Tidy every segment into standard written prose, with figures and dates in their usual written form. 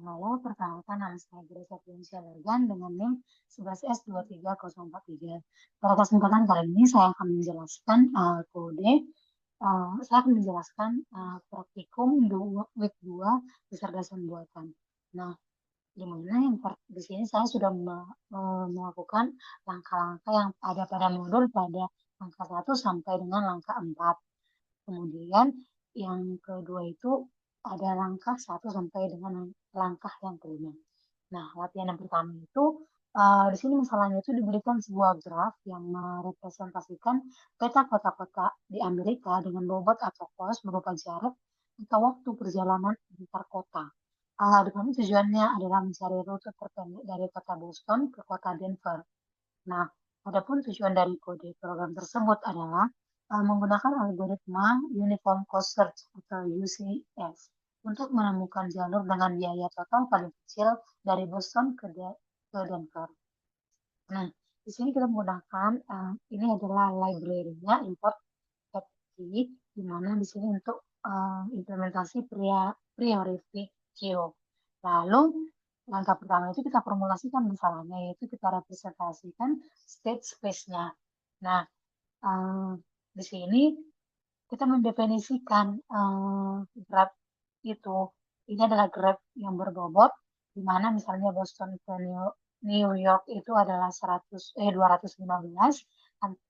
Halo, perkenalkan nama saya Grace Apriansyah Lergan dengan NIM 11S23043. Pada kesempatan kali ini saya akan menjelaskan saya akan menjelaskan praktikum week 2 kecerdasan buatan. Nah, di mana di sini saya sudah melakukan langkah-langkah yang ada pada modul pada langkah 1 sampai dengan langkah 4. Kemudian yang kedua itu ada langkah 1 sampai dengan langkah yang kelima. Nah, latihan yang pertama itu di sini misalnya itu diberikan sebuah graf yang merepresentasikan peta kota-kota di Amerika dengan bobot atau kos berupa jarak atau waktu perjalanan antar kota. Di mana tujuannya adalah mencari rute terpendek dari kota Boston ke kota Denver. Nah, adapun tujuan dari kode program tersebut adalah menggunakan algoritma Uniform Cost Search atau UCS untuk menemukan jalur dengan biaya total paling kecil dari Boston ke Denver. Nah, di sini kita menggunakan ini adalah library-nya import key, di mana di sini untuk implementasi priority queue. Lalu langkah pertama itu kita formulasikan masalahnya, yaitu kita representasikan state space-nya. Nah, di sini kita mendefinisikan grab itu. Ini adalah grab yang berbobot, di mana misalnya Boston ke New York itu adalah 215,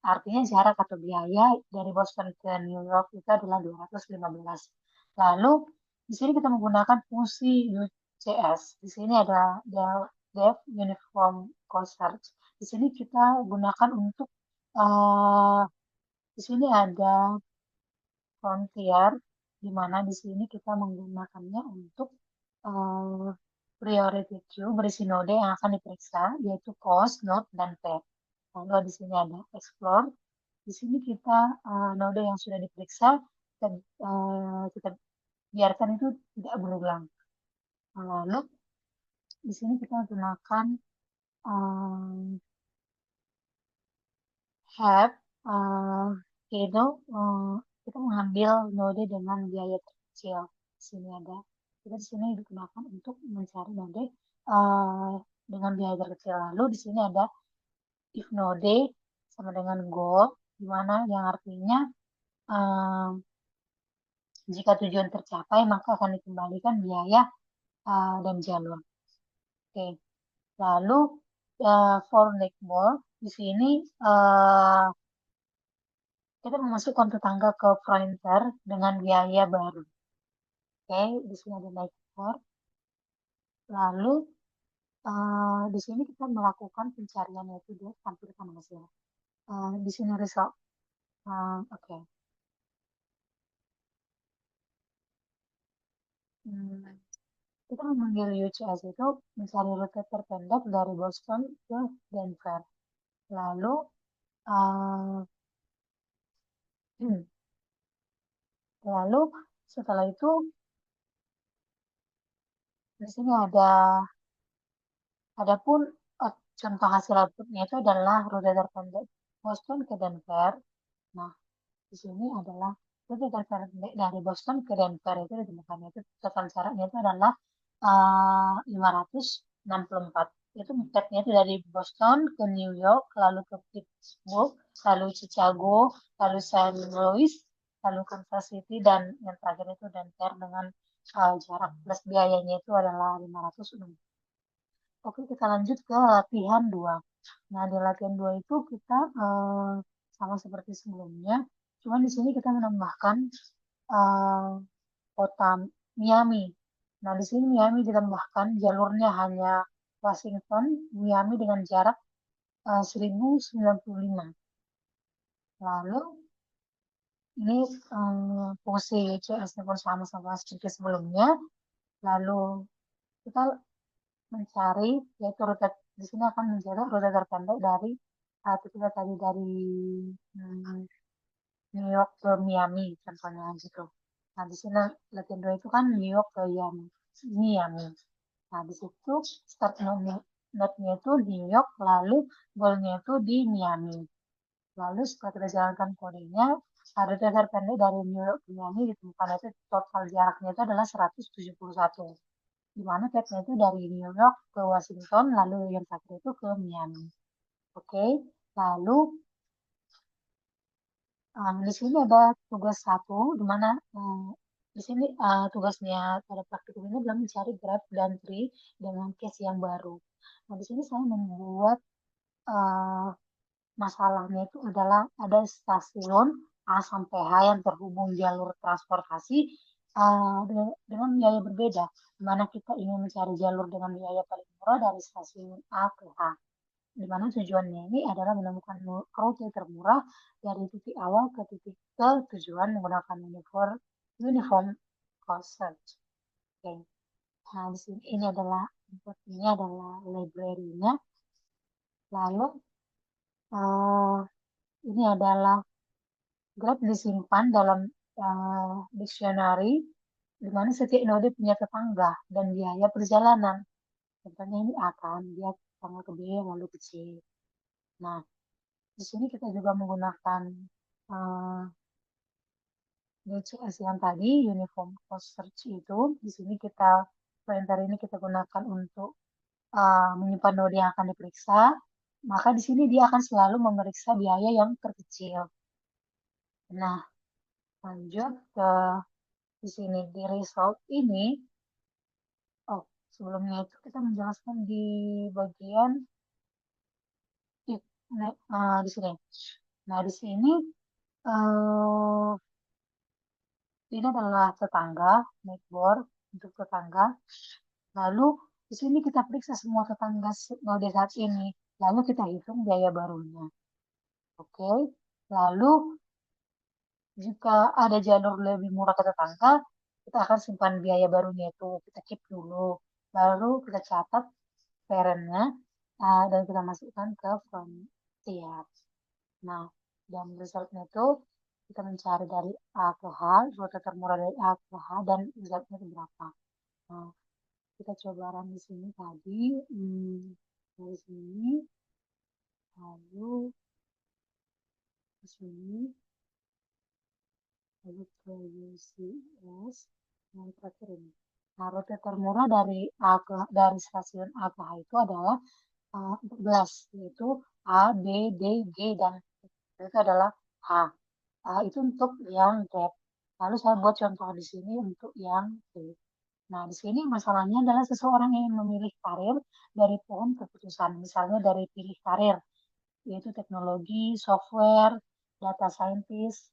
artinya jarak atau biaya dari Boston ke New York itu adalah 215. Lalu di sini kita menggunakan fungsi UCS. Di sini ada Dev Uniform Cost Search. Di sini kita gunakan untuk di sini ada frontier, di mana di sini kita menggunakannya untuk uh, priority queue berisi node yang akan diperiksa, yaitu cost, node, dan path. Lalu di sini ada explore. Di sini kita node yang sudah diperiksa kita biarkan itu tidak berulang. Lalu di sini kita gunakan have itu kita mengambil node dengan biaya terkecil. Di sini ada kita di sini digunakan untuk mencari node dengan biaya terkecil. Lalu di sini ada if node sama dengan goal, di mana yang artinya jika tujuan tercapai maka akan dikembalikan biaya dan jalur. Oke. Lalu for next ball di sini kita memasukkan tetangga ke pointer dengan biaya baru. Oke, di sini ada naik for. Lalu di sini kita melakukan pencarian yaitu dia tampilkan hasil. Di sini result. Oke. Kita memanggil UCS itu mencari rute terpendek dari Boston ke Denver. Lalu lalu setelah itu di sini adapun contoh hasil outputnya itu adalah rute terpendek Boston ke Denver. Nah, di sini adalah rute terpendek dari Boston ke Denver itu ditemukannya itu total jaraknya itu adalah 564. Itu petnya itu dari Boston ke New York, lalu ke Pittsburgh, lalu Chicago, lalu St. Louis, lalu Kansas City, dan yang terakhir itu Denver dengan jarak plus biayanya itu adalah 506. Oke, kita lanjut ke latihan 2. Nah, di latihan 2 itu kita sama seperti sebelumnya, cuma di sini kita menambahkan kota Miami. Nah, di sini Miami ditambahkan jalurnya hanya Washington, Miami dengan jarak 1095. Lalu ini fungsi CS-nya pun sama-sama seperti sebelumnya. Lalu kita mencari yaitu rute di sini akan mencari rute terpendek dari kita tadi dari New York ke Miami contohnya gitu. Nah di sini latihan 2 itu kan New York ke Miami. Nah di situ start node-nya itu New York lalu goal-nya itu di Miami. Lalu setelah kita jalankan kodenya rute terpendek dari New York ke Miami ditemukan itu total jaraknya itu adalah 171. di mana path-nya itu dari New York ke Washington, lalu yang terakhir itu ke Miami. Oke, lalu di sini ada tugas satu, di mana di sini tugasnya pada praktikum ini adalah mencari graf dan tree dengan case yang baru. Nah, di sini saya membuat eh, masalahnya itu adalah ada stasiun A sampai H yang terhubung jalur transportasi dengan biaya berbeda, di mana kita ingin mencari jalur dengan biaya paling murah dari stasiun A ke H, di mana tujuannya ini adalah menemukan rute termurah dari titik awal ke titik ke tujuan menggunakan uniform cost search. Oke. Nah, di sini ini adalah library-nya. Lalu eh, ini adalah grab disimpan dalam dictionary di mana setiap node punya tetangga dan biaya perjalanan. Contohnya ini A kan, dia tetangga ke B lalu ke C. Nah, di sini kita juga menggunakan uh, DCS yang tadi, Uniform Cost Search itu. Di sini pointer ini kita gunakan untuk menyimpan node yang akan diperiksa. Maka di sini dia akan selalu memeriksa biaya yang terkecil. Nah, lanjut ke di sini di result ini. Oh, sebelumnya itu kita menjelaskan di bagian di sini. Nah, di sini eh, ini adalah tetangga, neighbor untuk tetangga. Lalu di sini kita periksa semua tetangga node saat ini. Lalu kita hitung biaya barunya. Oke. Lalu jika ada jalur lebih murah ke tetangga, kita akan simpan biaya barunya itu. Kita keep dulu. Lalu kita catat parentnya dan kita masukkan ke frontier. Nah, dan resultnya itu kita mencari dari A ke H, rute termurah dari A ke H, dan resultnya itu berapa. Nah, kita coba run di sini tadi. Dari sini, lalu ke sini, lalu ke UCS, yang terakhir ini. Nah, rute termurah dari stasiun A ke H itu adalah 14, yaitu A, B, D, G, dan itu adalah H. Itu untuk yang gap. Lalu saya buat contoh di sini untuk yang B. Nah, di sini masalahnya adalah seseorang yang memilih karir dari pohon keputusan. Misalnya dari pilih karir, yaitu teknologi, software, data scientist.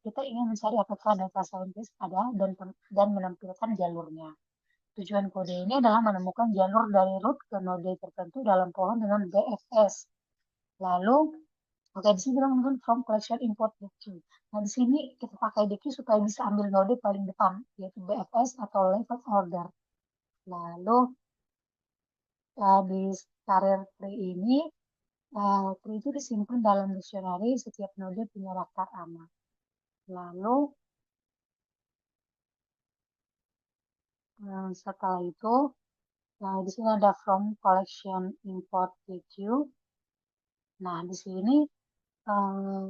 Kita ingin mencari apakah data scientist ada dan menampilkan jalurnya. Tujuan kode ini adalah menemukan jalur dari root ke node tertentu dalam pohon dengan BFS. Lalu, oke, di sini kita menggunakan from collection import DQ. Nah, di sini kita pakai DQ supaya bisa ambil node paling depan, yaitu BFS atau level order. Lalu, di karir tree ini, tree itu disimpan dalam dictionary, setiap node punya daftar aman. Lalu, setelah itu, di sini ada from collection import DQ. Nah, di sini eh,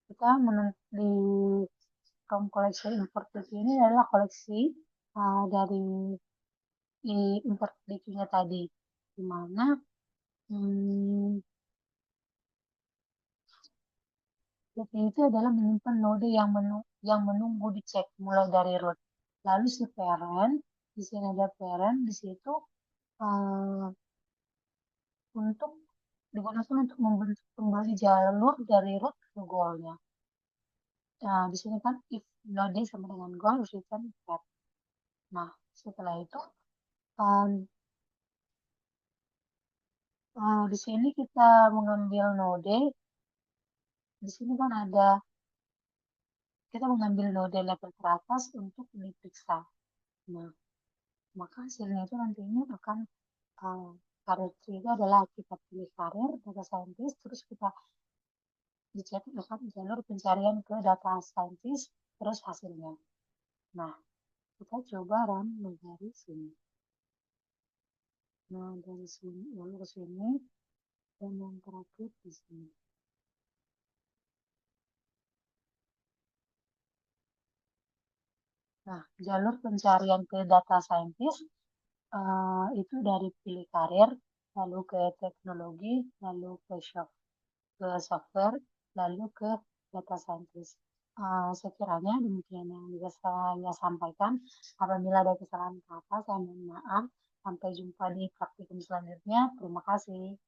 kita di from collection import DQ ini adalah koleksi dari import DQ-nya tadi, di mana hmm, DQ itu adalah menyimpan node yang menunggu dicek mulai dari root. Lalu si parent, di sini ada parent, di situ eh, untuk digunakan untuk membentuk kembali jalur dari root ke goal-nya. Nah, di sini kan if node sama dengan goal, return path. Nah, setelah itu um, di sini kita mengambil node. Di sini kan kita mengambil node level teratas untuk diperiksa. Nah, maka hasilnya itu nantinya akan uh, karir tree itu adalah kita pilih karir data scientist, terus kita dicetak jalur pencarian ke data scientist, terus hasilnya. Nah, kita coba run dari sini. Nah, dari sini lalu ke sini dan yang terakhir di sini. Nah, jalur pencarian ke data scientist itu dari pilih karir, lalu ke teknologi, lalu ke software, lalu ke data scientist. Sekiranya demikian yang bisa saya sampaikan. Apabila ada kesalahan kata, saya mohon maaf. Sampai jumpa di praktikum selanjutnya. Terima kasih.